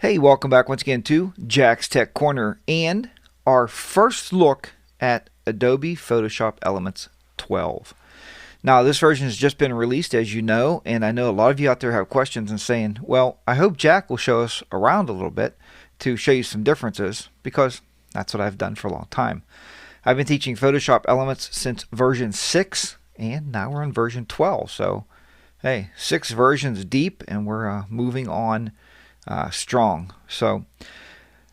Hey, welcome back once again to Jack's Tech Corner and our first look at Adobe Photoshop Elements 12. Now, this version has just been released, as you know, and I know a lot of you out there have questions and saying, well, I hope Jack will show us around a little bit to show you some differences, because that's what I've done for a long time. I've been teaching Photoshop Elements since version 6, and now we're on version 12. So, hey, 6 versions deep, and we're moving on strong. So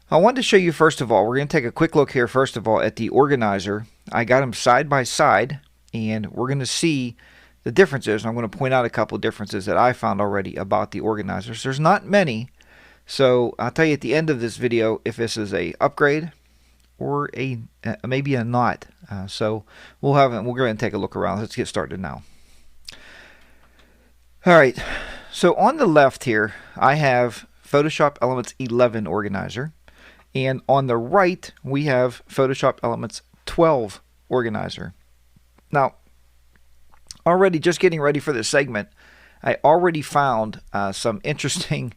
I wanted to show you, first of all, we're going to take a quick look here first of all at the organizer. I got them side by side, and we're going to see the differences. I'm going to point out a couple differences that I found already about the organizers. There's not many, so I'll tell you at the end of this video if this is a upgrade or a maybe a not. So we'll go ahead and take a look around. Let's get started now. All right, so on the left here I have Photoshop Elements 11 organizer, and on the right we have Photoshop Elements 12 organizer. Now, already just getting ready for this segment, I already found some interesting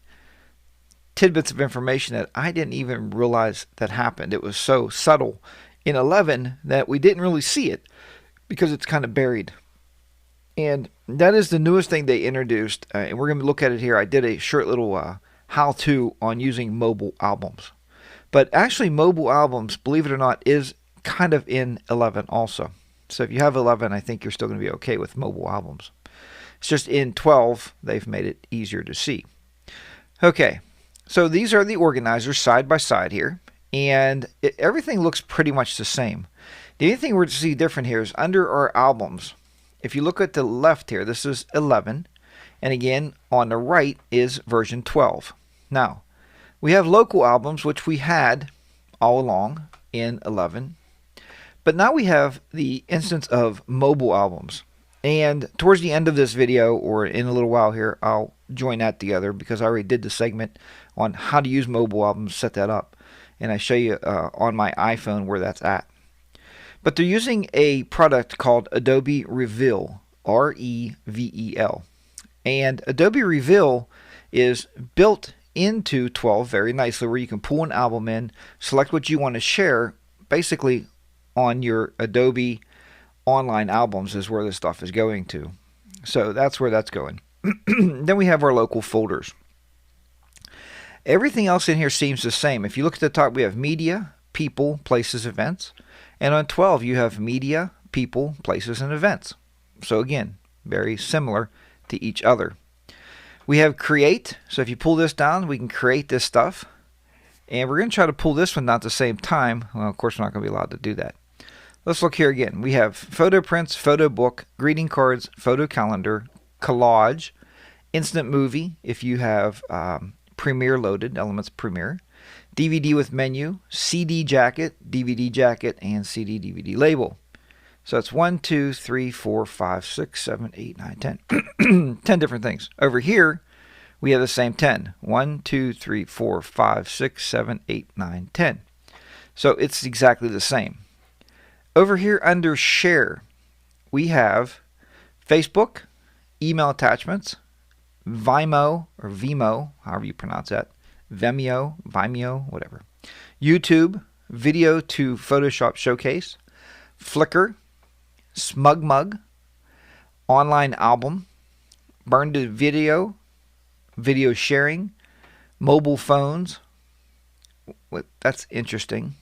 tidbits of information that I didn't even realize that happened. It was so subtle in 11 that we didn't really see it because it's kind of buried. And that is the newest thing they introduced, and we're going to look at it here. I did a short little how-to on using mobile albums. But actually, mobile albums, believe it or not, is kind of in 11 also. So if you have 11, I think you're still going to be okay with mobile albums. It's just in 12, they've made it easier to see. Okay, so these are the organizers side by side here, and everything looks pretty much the same. The only thing we're to see different here is under our albums. If you look at the left here, this is 11, and again on the right is version 12. Now, we have local albums, which we had all along in 11, but now we have the instance of mobile albums. And towards the end of this video, or in a little while here, I'll join that together because I already did the segment on how to use mobile albums, set that up, and I show you on my iPhone where that's at. But they're using a product called Adobe Reveal, R-E-V-E-L. And Adobe Reveal is built into 12 very nicely, where you can pull an album in, select what you want to share, basically on your Adobe online albums is where this stuff is going to. So that's where that's going. Then we have our local folders. Everything else in here seems the same. If you look at the top, we have media, people, places, events. And on 12, you have media, people, places, and events. So again, very similar to each other. We have create. So if you pull this down, we can create this stuff. And we're going to try to pull this one down at the same time. Well, of course, we're not going to be allowed to do that. Let's look here again. We have photo prints, photo book, greeting cards, photo calendar, collage, instant movie if you have Premiere loaded, Elements Premiere, DVD with menu, CD jacket, DVD jacket, and CD DVD label. So it's 1, 2, 3, 4, 5, 6, 7, 8, 9, 10. 10 different things. Over here, we have the same 10. 1, 2, 3, 4, 5, 6, 7, 8, 9, 10. So it's exactly the same. Over here under share, we have Facebook, email attachments, Vimeo, or Vimeo, however you pronounce that, Vimeo, whatever. YouTube, video to Photoshop Showcase, Flickr, SmugMug, online album, burn to video, video sharing, mobile phones. That's interesting.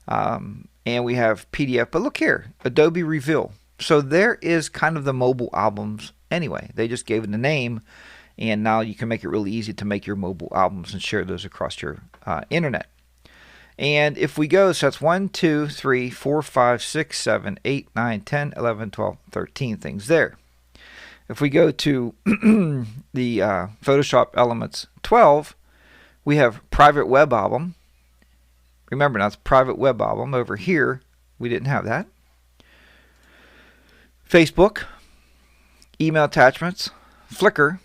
And we have PDF. But look here, Adobe Reveal. So there is kind of the mobile albums anyway. They just gave it a name. And now you can make it really easy to make your mobile albums and share those across your internet. And if we go, so that's 1, 2, 3, 4, 5, 6, 7, 8, 9, 10, 11, 12, 13 things there. If we go to the Photoshop Elements 12, we have private web album. Remember, now it's private web album. Over here, we didn't have that. Facebook, email attachments, Flickr,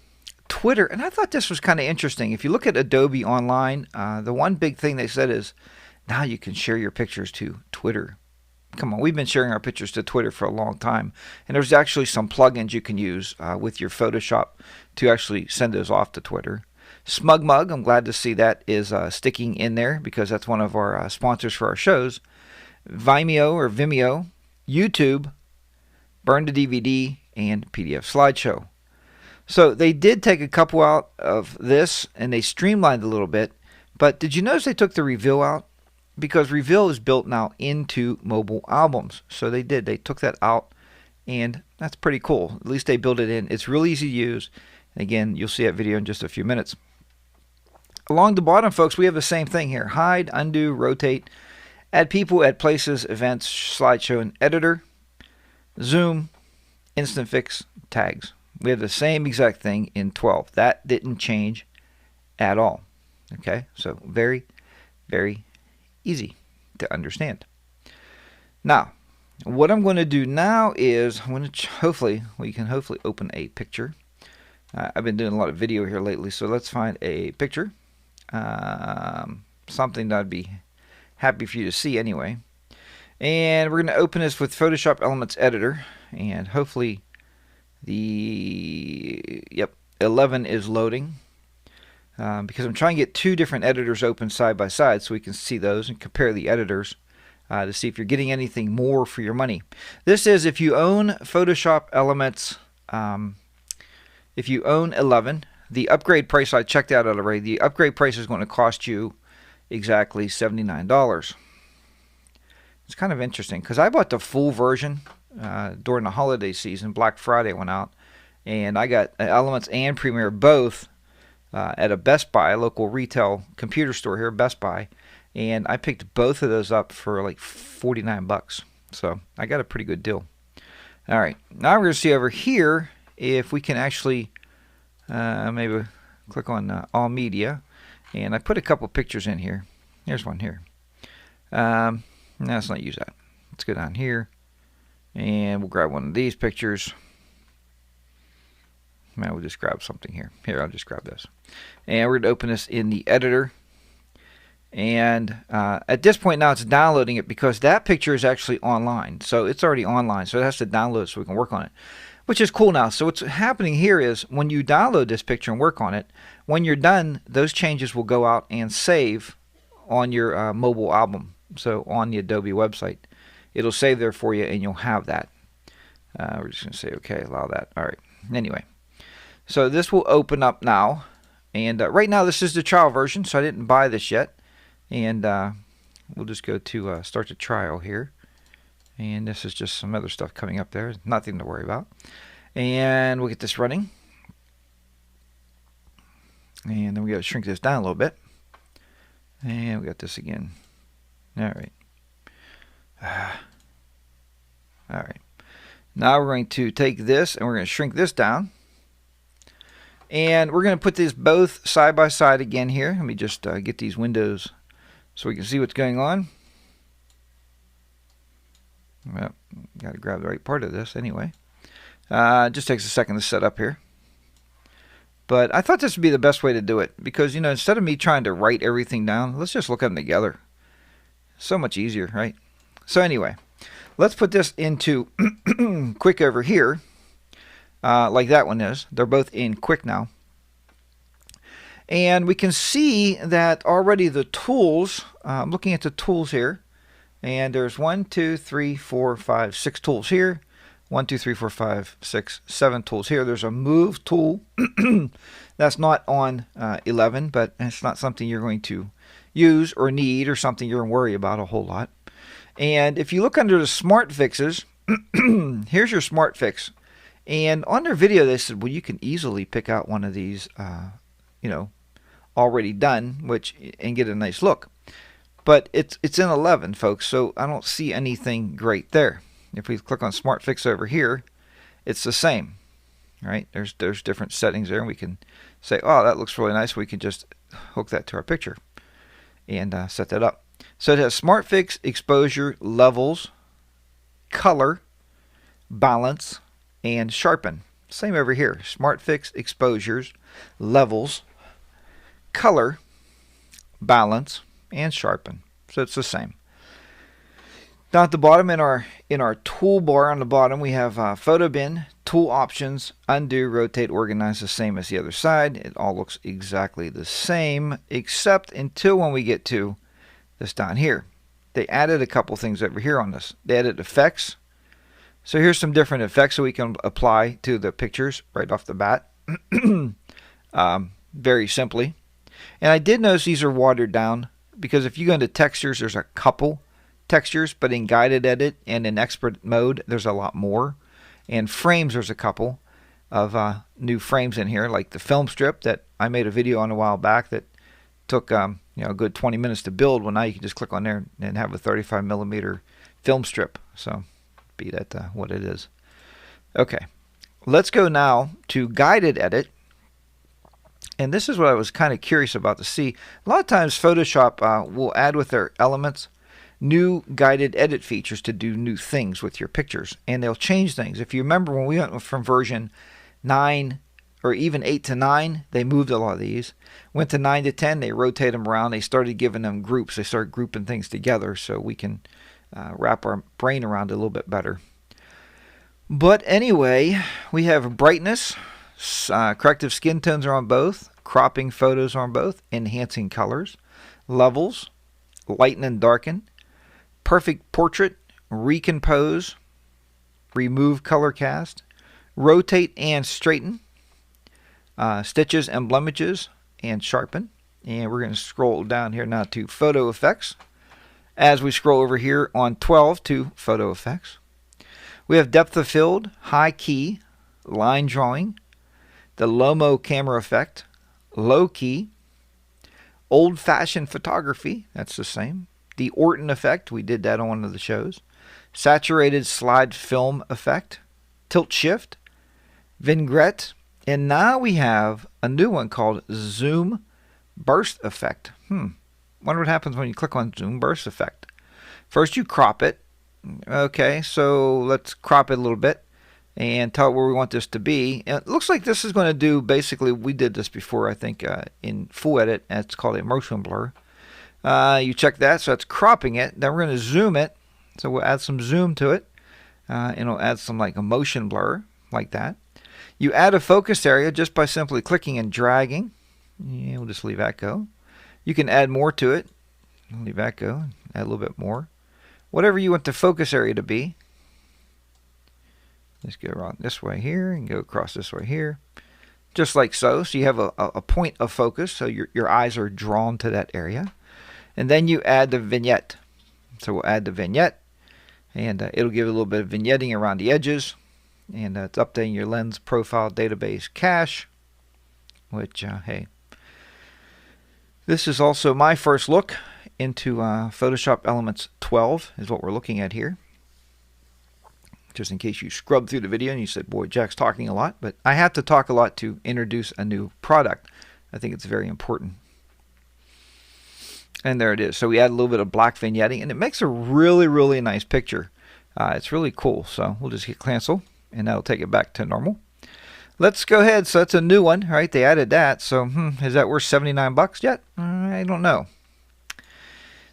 Twitter, and I thought this was kind of interesting. If you look at Adobe Online, the one big thing they said is now you can share your pictures to Twitter. Come on, we've been sharing our pictures to Twitter for a long time, and there's actually some plugins you can use with your Photoshop to actually send those off to Twitter. Smug Mug, I'm glad to see that is sticking in there because that's one of our sponsors for our shows. Vimeo, YouTube, Burn to DVD, and PDF Slideshow. So they did take a couple out of this and they streamlined a little bit. But did you notice they took the Reveal out? Because Reveal is built now into mobile albums. So they took that out, and that's pretty cool. At least they built it in. It's really easy to use. And again, you'll see that video in just a few minutes. Along the bottom, folks, we have the same thing here. Hide, undo, rotate, add people, add places, events, slideshow, and editor, zoom, instant fix, tags. We have the same exact thing in 12. That didn't change at all. Okay, so very, very easy to understand. Now, what I'm going to do now is I'm going to we can hopefully open a picture. I've been doing a lot of video here lately, so let's find a picture. Something that I'd be happy for you to see anyway. And we're going to open this with Photoshop Elements Editor, and hopefully the 11 is loading. Because I'm trying to get two different editors open side by side so we can see those and compare the editors to see if you're getting anything more for your money. This is if you own Photoshop Elements, if you own 11, the upgrade price, I checked out already, the upgrade price is going to cost you exactly $79. It's kind of interesting because I bought the full version during the holiday season. Black Friday went out, and I got Elements and Premiere both at a Best Buy, a local retail computer store here, Best Buy, and I picked both of those up for like 49 bucks. So I got a pretty good deal. All right, now we're going to see over here if we can actually maybe click on All Media, and I put a couple pictures in here. Here's one here. Let's not use that. Let's go down here, and we'll grab one of these pictures. Now we'll just grab something here. Here, I'll just grab this. And we're going to open this in the editor. And at this point now it's downloading it because that picture is actually online. So it's already online. So it has to download it so we can work on it, which is cool now. So what's happening here is when you download this picture and work on it, when you're done, those changes will go out and save on your mobile album. So on the Adobe website, it'll save there for you and you'll have that. We're just going to say, okay, allow that. All right. Anyway. So this will open up now, and right now this is the trial version, so I didn't buy this yet. And we'll just go to start the trial here, and this is just some other stuff coming up there, nothing to worry about. And we'll get this running, and then we got to shrink this down a little bit, and we got this again. All right. All right. Now we're going to take this and we're going to shrink this down. And we're going to put these both side by side again here. Let me just get these windows so we can see what's going on. Well, got to grab the right part of this anyway. It just takes a second to set up here. But I thought this would be the best way to do it because, you know, instead of me trying to write everything down, let's just look at them together. So much easier, right? So anyway, let's put this into Quick over here. Like that one is. They're both in Quick now. And we can see that already the tools, I'm looking at the tools here, and there's 1, 2, 3, 4, 5, 6 tools here. 1, 2, 3, 4, 5, 6, 7 tools here. There's a move tool. That's not on 11, but it's not something you're going to use or need or something you're going to worry about a whole lot. And if you look under the smart fixes, here's your smart fix. And on their video, they said, well, you can easily pick out one of these, you know, already done, and get a nice look. But it's in 11, folks, so I don't see anything great there. If we click on Smart Fix over here, it's the same, right? There's different settings there, and we can say, oh, that looks really nice. We can just hook that to our picture and set that up. So it has Smart Fix, Exposure, Levels, Color, Balance, and Sharpen. Same over here. Smart Fix, Exposures, Levels, Color, Balance, and Sharpen. So it's the same. Down at the bottom in our toolbar on the bottom we have Photo Bin, Tool options, undo, rotate, organize, the same as the other side. It all looks exactly the same, except until when we get to this down here. They added a couple things over here on this. They added effects. So here's some different effects that we can apply to the pictures right off the bat. Very simply. And I did notice these are watered down, because if you go into textures, there's a couple textures, but in guided edit and in expert mode, there's a lot more. And frames, there's a couple of new frames in here, like the film strip that I made a video on a while back that took a good 20 minutes to build. Well, now you can just click on there and have a 35mm film strip. So be that what it is. Okay, let's go now to guided edit. And this is what I was kind of curious about to see. A lot of times Photoshop will add with their elements new guided edit features to do new things with your pictures. And they'll change things. If you remember when we went from version 9 or even 8 to 9, they moved a lot of these. Went to 9 to 10, they rotate them around. They started giving them groups. They started grouping things together so we can wrap our brain around it a little bit better. But anyway, we have brightness. Corrective skin tones are on both, cropping photos are on both, enhancing colors, levels, lighten and darken, perfect portrait, recompose, remove color cast, rotate and straighten, stitches and blemishes, and sharpen. And we're going to scroll down here now to photo effects. As we scroll over here on 12 to photo effects, we have depth of field, high key, line drawing, the Lomo camera effect, low key, old-fashioned photography, that's the same, the Orton effect, we did that on one of the shows, saturated slide film effect, tilt shift, vignette, and now we have a new one called zoom burst effect. Wonder what happens when you click on zoom burst effect. First you crop it. Okay, so let's crop it a little bit and tell it where we want this to be. And it looks like this is going to do, basically, we did this before, I think, in full edit. It's called a motion blur. You check that, so that's cropping it. Then we're going to zoom it. So we'll add some zoom to it. And it'll add some like a motion blur, like that. You add a focus area just by simply clicking and dragging. Yeah, we'll just leave that go. You can add more to it. Leave that go. Add a little bit more. Whatever you want the focus area to be. Let's go around this way here and go across this way here. Just like so. So you have a point of focus, so your eyes are drawn to that area. And then you add the vignette. So we'll add the vignette. And it'll give a little bit of vignetting around the edges. And it's updating your lens profile database cache. Which, hey. This is also my first look into Photoshop Elements 12 is what we're looking at here. Just in case you scrubbed through the video and you said, boy, Jack's talking a lot. But I have to talk a lot to introduce a new product. I think it's very important. And there it is. So we add a little bit of black vignetting, and it makes a really, really nice picture. It's really cool. So we'll just hit cancel, and that'll take it back to normal. Let's go ahead. So that's a new one, right? They added that. So is that worth 79 bucks yet? I don't know.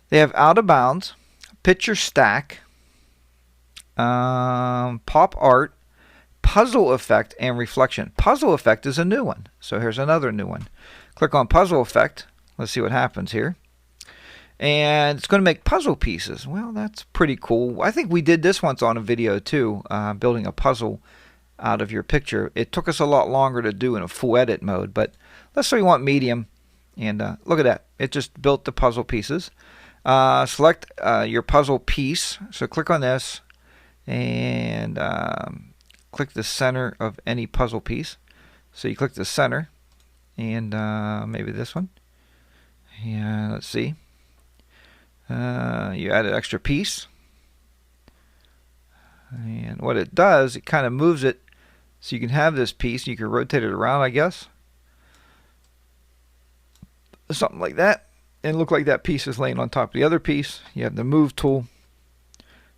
They have out of bounds, picture stack, pop art, puzzle effect, and reflection. Puzzle effect is a new one. So here's another new one. Click on puzzle effect. Let's see what happens here. And it's going to make puzzle pieces. Well, that's pretty cool. I think we did this once on a video too, building a puzzle out of your picture. It took us a lot longer to do in a full edit mode, but let's say we want medium. And look at that. It just built the puzzle pieces. Select your puzzle piece. So click on this and click the center of any puzzle piece. So you click the center and maybe this one. Yeah, let's see. You add an extra piece. And what it does, it kind of moves it so you can have this piece. You can rotate it around, I guess. Something like that. And look like that piece is laying on top of the other piece. You have the move tool.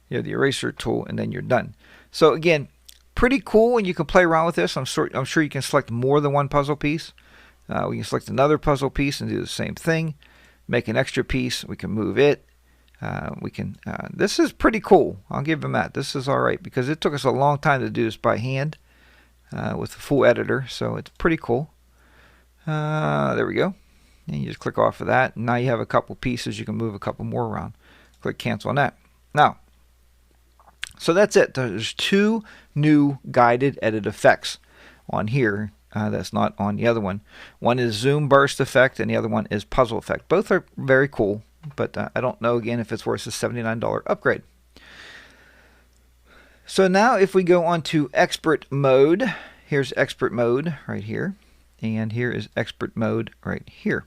You have the eraser tool, and then you're done. So again, pretty cool, and you can play around with this. I'm sure you can select more than one puzzle piece. We can select another puzzle piece and do the same thing. Make an extra piece. We can move it. This is pretty cool. I'll give them that. This is all right because it took us a long time to do this by hand. with the full editor, so it's pretty cool. There we go. And you just click off of that. And now you have a couple pieces. You can move a couple more around. Click cancel on that. Now, so that's it. There's 2 new guided edit effects on here. That's not on the other one. One is zoom burst effect and the other one is puzzle effect. Both are very cool, but I don't know again if it's worth the $79 upgrade. So now if we go on to expert mode, here's expert mode right here, and here is expert mode right here.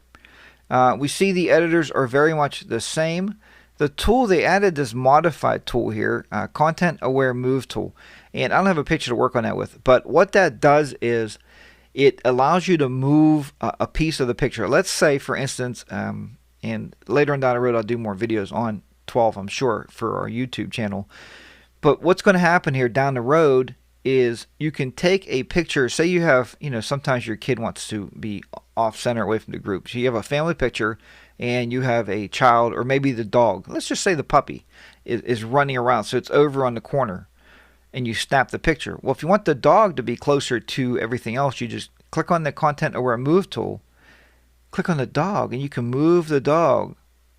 We see the editors are very much the same. The tool, they added this modified tool here, content aware move tool, and I don't have a picture to work on that with, but what that does is it allows you to move a piece of the picture. Let's say, for instance, and later on down the road I'll do more videos on 12, I'm sure, for our YouTube channel. But what's going to happen here down the road is you can take a picture. Say you have, sometimes your kid wants to be off center away from the group. So you have a family picture and you have a child, or maybe the dog. Let's just say the puppy is running around. So it's over on the corner and you snap the picture. Well, if you want the dog to be closer to everything else, you just click on the content aware move tool, click on the dog, and you can move the dog.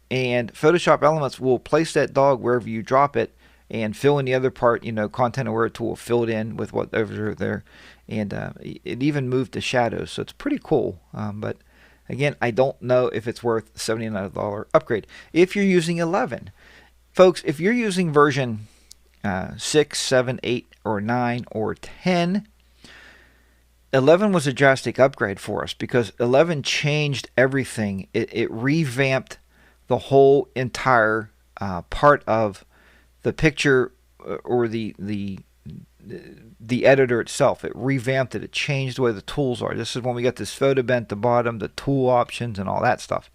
And Photoshop Elements will place that dog wherever you drop it and fill in the other part. Content aware tool will fill it in with whatever's there, and it even moved the shadows, so it's pretty cool. But again, I don't know if it's worth the $79 upgrade. If you're using 11, folks, if you're using version 6, 7, 8, or 9, or 10, 11 was a drastic upgrade for us because 11 changed everything. It revamped the whole entire part of the picture, or the editor itself. It revamped it. It changed the way the tools are. This is when we got this photo bend at the bottom, the tool options, and all that stuff.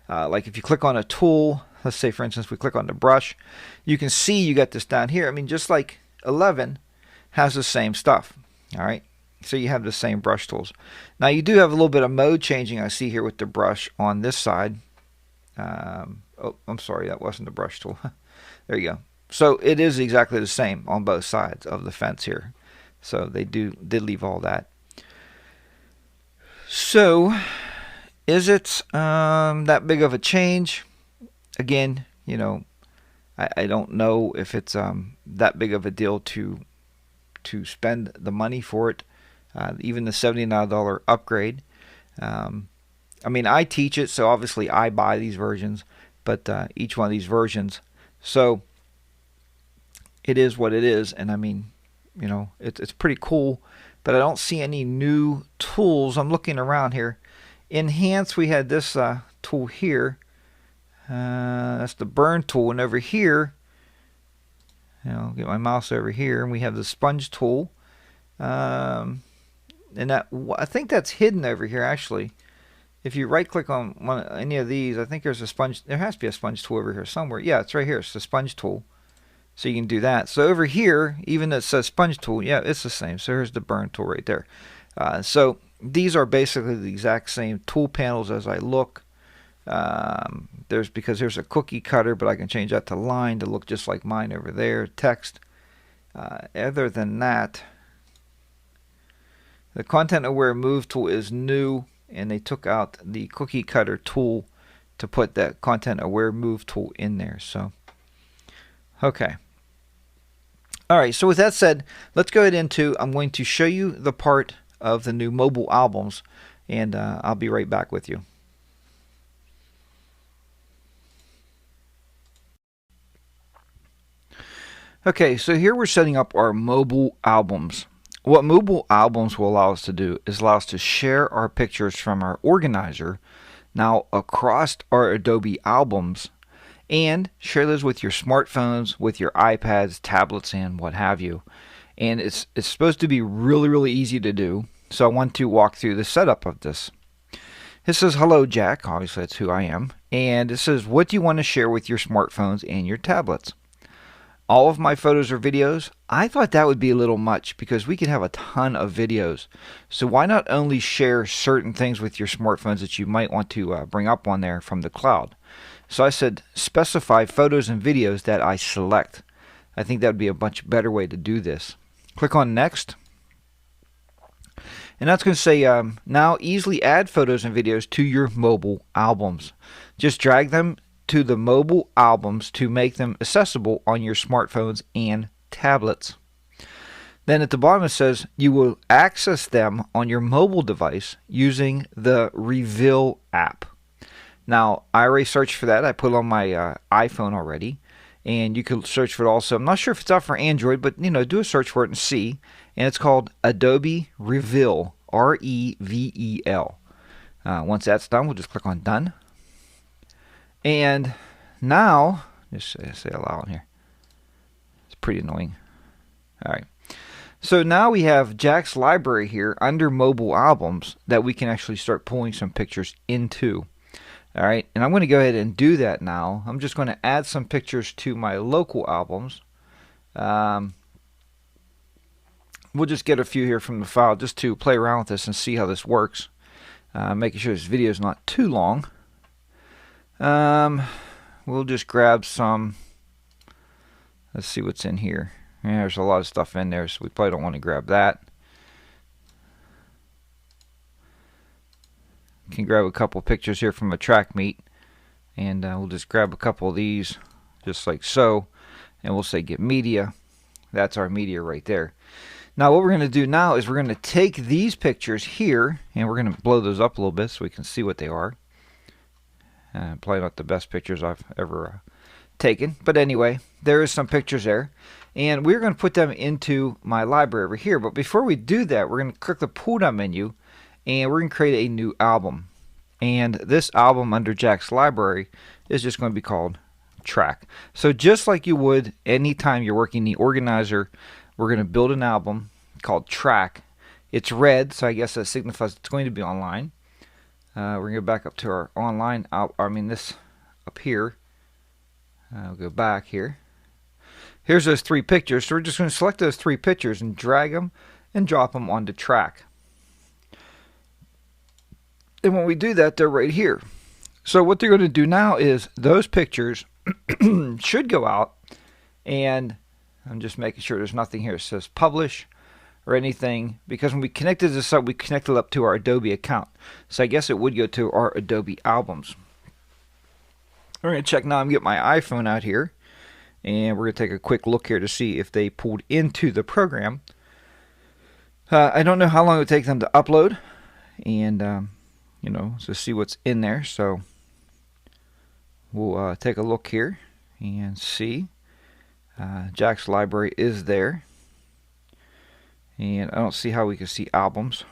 Like if you click on a tool, let's say for instance we click on the brush, you can see you got this down here. I mean, just like 11 has the same stuff. All right, so you have the same brush tools. Now you do have a little bit of mode changing, I see here with the brush on this side. Oh, I'm sorry, that wasn't the brush tool. There you go. So it is exactly the same on both sides of the fence here. So they did leave all that. So is it that big of a change? Again, I don't know if it's that big of a deal to spend the money for it. Even the $79 upgrade. I mean, I teach it, so obviously I buy these versions, but each one of these versions. So it is what it is, and I mean, it's pretty cool, but I don't see any new tools. I'm looking around here. Enhance, we had this tool here. That's the burn tool, and over here, get my mouse over here, and we have the sponge tool. And that, I think that's hidden over here actually. If you right click on any of these, I think there's a sponge. There has to be a sponge tool over here somewhere. Yeah, it's right here. It's the sponge tool. So you can do that. So over here, even though it says sponge tool, yeah, it's the same. So here's the burn tool right there. So these are basically the exact same tool panels as I look. Because there's a cookie cutter, but I can change that to line to look just like mine over there. Text. Other than that, the content aware move tool is new, and they took out the cookie cutter tool to put that content aware move tool in there. So okay. All right, so with that said, let's go ahead into, I'm going to show you the part of the new mobile albums, and I'll be right back with you. Okay, so here we're setting up our mobile albums. What mobile albums will allow us to do is allow us to share our pictures from our organizer now across our Adobe albums, and share those with your smartphones, with your iPads, tablets, and what have you. And it's supposed to be really easy to do, so I want to walk through the setup of this. This says hello Jack, obviously that's who I am, and it says what do you want to share with your smartphones and your tablets. All of my photos or videos. I thought that would be a little much because we can have a ton of videos. So why not only share certain things with your smartphones that you might want to bring up on there from the cloud. So I said specify photos and videos that I select. I think that would be a much better way to do this. Click on next. And that's going to say now easily add photos and videos to your mobile albums. Just drag them to the mobile albums to make them accessible on your smartphones and tablets. Then at the bottom it says you will access them on your mobile device using the Reveal app. Now, I already searched for that. I put it on my iPhone already. And you can search for it also. I'm not sure if it's out for Android, but do a search for it and see. And it's called Adobe Reveal, R-E-V-E-L. Once that's done, we'll just click on Done. And now, just say allow in here. It's pretty annoying. All right. So now we have Jack's library here under mobile albums that we can actually start pulling some pictures into. All right, and I'm going to go ahead and do that now. I'm just going to add some pictures to my local albums. We'll just get a few here from the file just to play around with this and see how this works. Making sure this video is not too long. We'll just grab some. Let's see what's in here. Yeah, there's a lot of stuff in there, so we probably don't want to grab that. Can grab a couple pictures here from a track meet, and we'll just grab a couple of these just like so, and we'll say get media. That's our media right there. Now what we're going to do now is we're going to take these pictures here and we're going to blow those up a little bit so we can see what they are. Probably not the best pictures I've ever taken, but anyway, there is some pictures there, and we're going to put them into my library over here. But before we do that, we're going to click the pull down menu and we're going to create a new album. And this album under Jack's library is just going to be called Track. So just like you would anytime you're working the organizer, we're going to build an album called Track. It's red, so I guess that signifies it's going to be online. We're going to go back up to our online, this up here. We'll go back here. Here's those three pictures. So we're just going to select those three pictures and drag them and drop them onto Track. And when we do that, they're right here. So what they're going to do now is those pictures should go out, and I'm just making sure there's nothing here that says publish or anything, because when we connected this up, we connected up to our Adobe account. So I guess it would go to our Adobe albums. We're going to check now and get my iPhone out here, and we're going to take a quick look here to see if they pulled into the program. I don't know how long it would take them to upload, and to see what's in there. So we'll take a look here and see. Jack's library is there, and I don't see how we can see albums.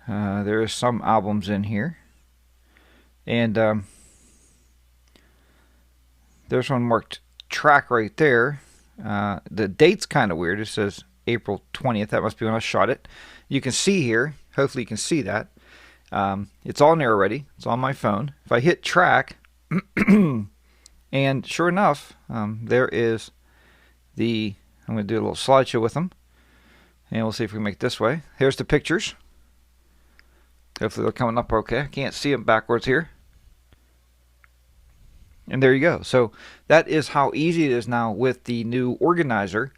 There is some albums in here, and there's one marked Track right there. The date's kind of weird. It says April 20th. That must be when I shot it. You can see here, hopefully you can see that. It's on there already. It's on my phone. If I hit Track, and sure enough, there is the, I'm going to do a little slideshow with them, and we'll see if we can make it this way. Here's the pictures. Hopefully they're coming up okay. I can't see them backwards here. And there you go. So that is how easy it is now with the new organizer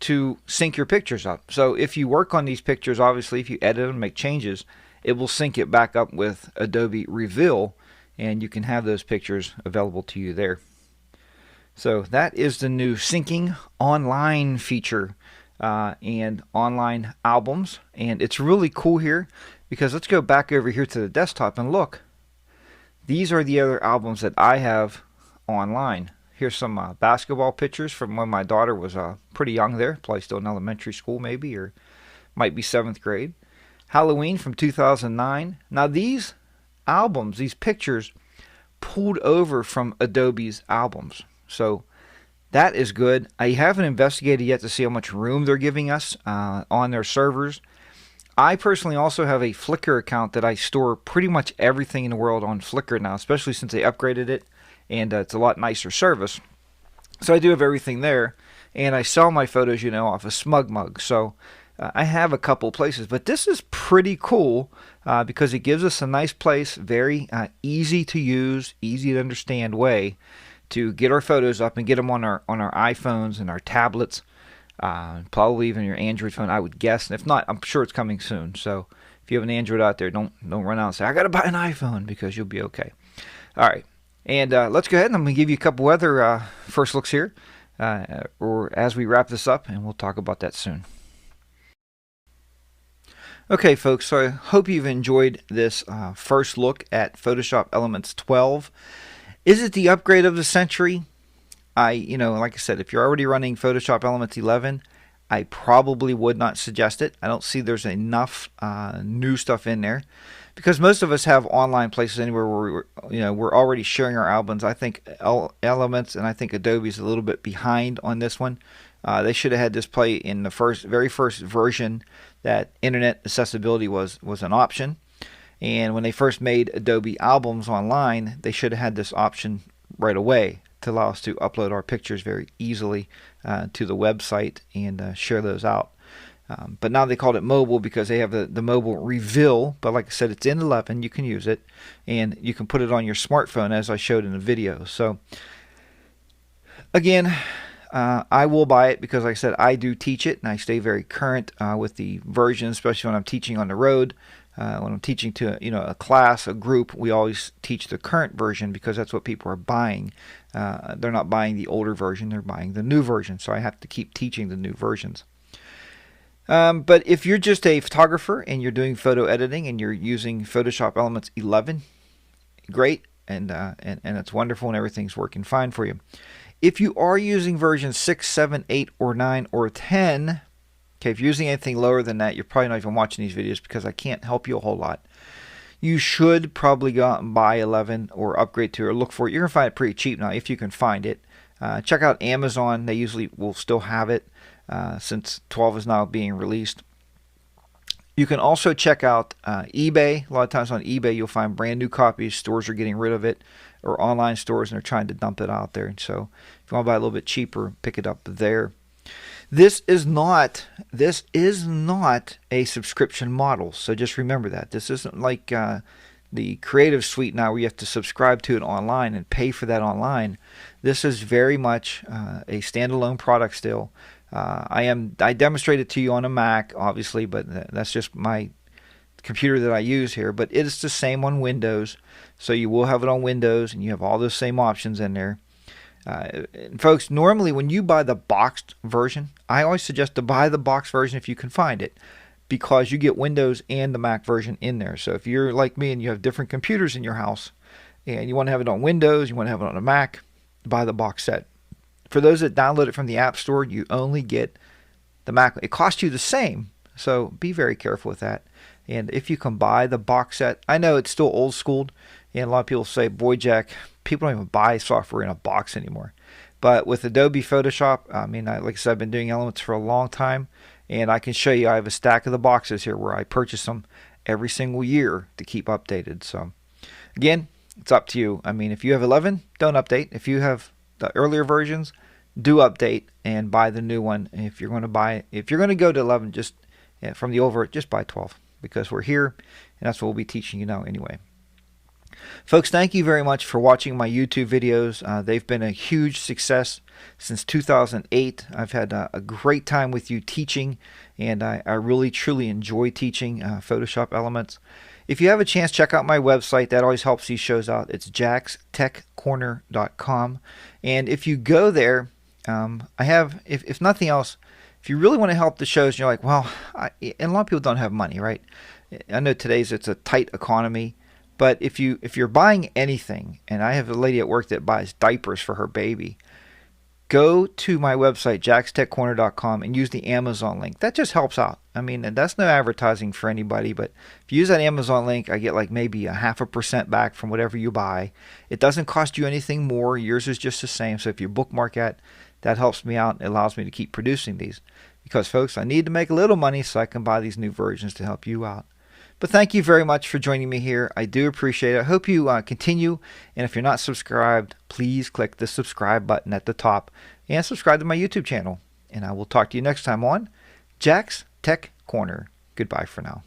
to sync your pictures up. So if you work on these pictures, obviously if you edit them, make changes, it will sync it back up with Adobe Reveal, and you can have those pictures available to you there. So that is the new syncing online feature and online albums, and it's really cool here because let's go back over here to the desktop and look. These are the other albums that I have online. Here's some basketball pictures from when my daughter was pretty young there, probably still in elementary school maybe, or might be 7th grade. Halloween from 2009. Now these albums, these pictures, pulled over from Adobe's albums. So that is good. I haven't investigated yet to see how much room they're giving us on their servers. I personally also have a Flickr account that I store pretty much everything in the world on Flickr now, especially since they upgraded it, and it's a lot nicer service. So I do have everything there, and I sell my photos, off of SmugMug. So I have a couple places, but this is pretty cool because it gives us a nice place, very easy to use, easy to understand way to get our photos up and get them on our iPhones and our tablets. Probably even your Android phone, I would guess. And if not, I'm sure it's coming soon. So if you have an Android out there, don't run out and say, I got to buy an iPhone, because you'll be okay. All right. And let's go ahead, and I'm going to give you a couple other first looks here or as we wrap this up, and we'll talk about that soon. Okay, folks, so I hope you've enjoyed this first look at Photoshop Elements 12. Is it the upgrade of the century? Like I said, if you're already running Photoshop Elements 11, I probably would not suggest it. I don't see there's enough new stuff in there, because most of us have online places anywhere where we're already sharing our albums. I think Elements and I think Adobe is a little bit behind on this one. They should have had this play in the very first version that internet accessibility was an option. And when they first made Adobe albums online, they should have had this option right away to allow us to upload our pictures very easily to the website and share those out. But now they called it mobile because they have the mobile Reveal. But like I said, it's in 11. You can use it, and you can put it on your smartphone, as I showed in the video. So again, I will buy it because, like I said, I do teach it, and I stay very current with the version, especially when I'm teaching on the road. When I'm teaching to a class, a group, we always teach the current version because that's what people are buying. They're not buying the older version, they're buying the new version. So I have to keep teaching the new versions. But if you're just a photographer and you're doing photo editing and you're using Photoshop Elements 11, great, and it's wonderful and everything's working fine for you. If you are using version 6, 7, 8, or 9, or 10, okay, if you're using anything lower than that, you're probably not even watching these videos because I can't help you a whole lot. You should probably go out and buy 11 or upgrade to, or look for it. You're going to find it pretty cheap now if you can find it. Check out Amazon. They usually will still have it since 12 is now being released. You can also check out eBay. A lot of times on eBay you'll find brand new copies. Stores are getting rid of it, or online stores, and they're trying to dump it out there. So if you want to buy a little bit cheaper, pick it up there. This is not a subscription model, so just remember that. This isn't like the Creative Suite now where you have to subscribe to it online and pay for that online. This is very much a standalone product still. I demonstrated to you on a Mac, obviously, but that's just my computer that I use here. But it is the same on Windows, so you will have it on Windows, and you have all those same options in there. And folks, normally when you buy the boxed version, I always suggest to buy the boxed version if you can find it, because you get Windows and the Mac version in there. So if you're like me and you have different computers in your house and you want to have it on Windows, you want to have it on a Mac, buy the box set. For those that download it from the App Store, you only get the Mac. It costs you the same, so be very careful with that. And if you can buy the box set, I know it's still old school, and a lot of people say, boy, Jack, people don't even buy software in a box anymore. But with Adobe Photoshop, like I said, I've been doing Elements for a long time, and I can show you I have a stack of the boxes here where I purchase them every single year to keep updated. So again, it's up to you. If you have 11, don't update. If you have the earlier versions, do update and buy the new one. If you're going to go to 11, just from the over, just buy 12, because we're here, and that's what we'll be teaching you now anyway. Folks, thank you very much for watching my YouTube videos. They've been a huge success since 2008. I've had a great time with you teaching, and I really truly enjoy teaching Photoshop Elements. If you have a chance, check out my website. That always helps these shows out. It's jackstechcorner.com. And if you go there, I have, if nothing else, if you really want to help the shows, and you're like, well, and a lot of people don't have money, right? I know it's a tight economy. But if you're buying anything, and I have a lady at work that buys diapers for her baby, go to my website, jackstechcorner.com, and use the Amazon link. That just helps out. And that's no advertising for anybody, but if you use that Amazon link, I get like maybe 0.5% back from whatever you buy. It doesn't cost you anything more. Yours is just the same. So if you bookmark that helps me out. It allows me to keep producing these. Because, folks, I need to make a little money so I can buy these new versions to help you out. But thank you very much for joining me here. I do appreciate it. I hope you continue. And if you're not subscribed, please click the subscribe button at the top and subscribe to my YouTube channel. And I will talk to you next time on Jack's Tech Corner. Goodbye for now.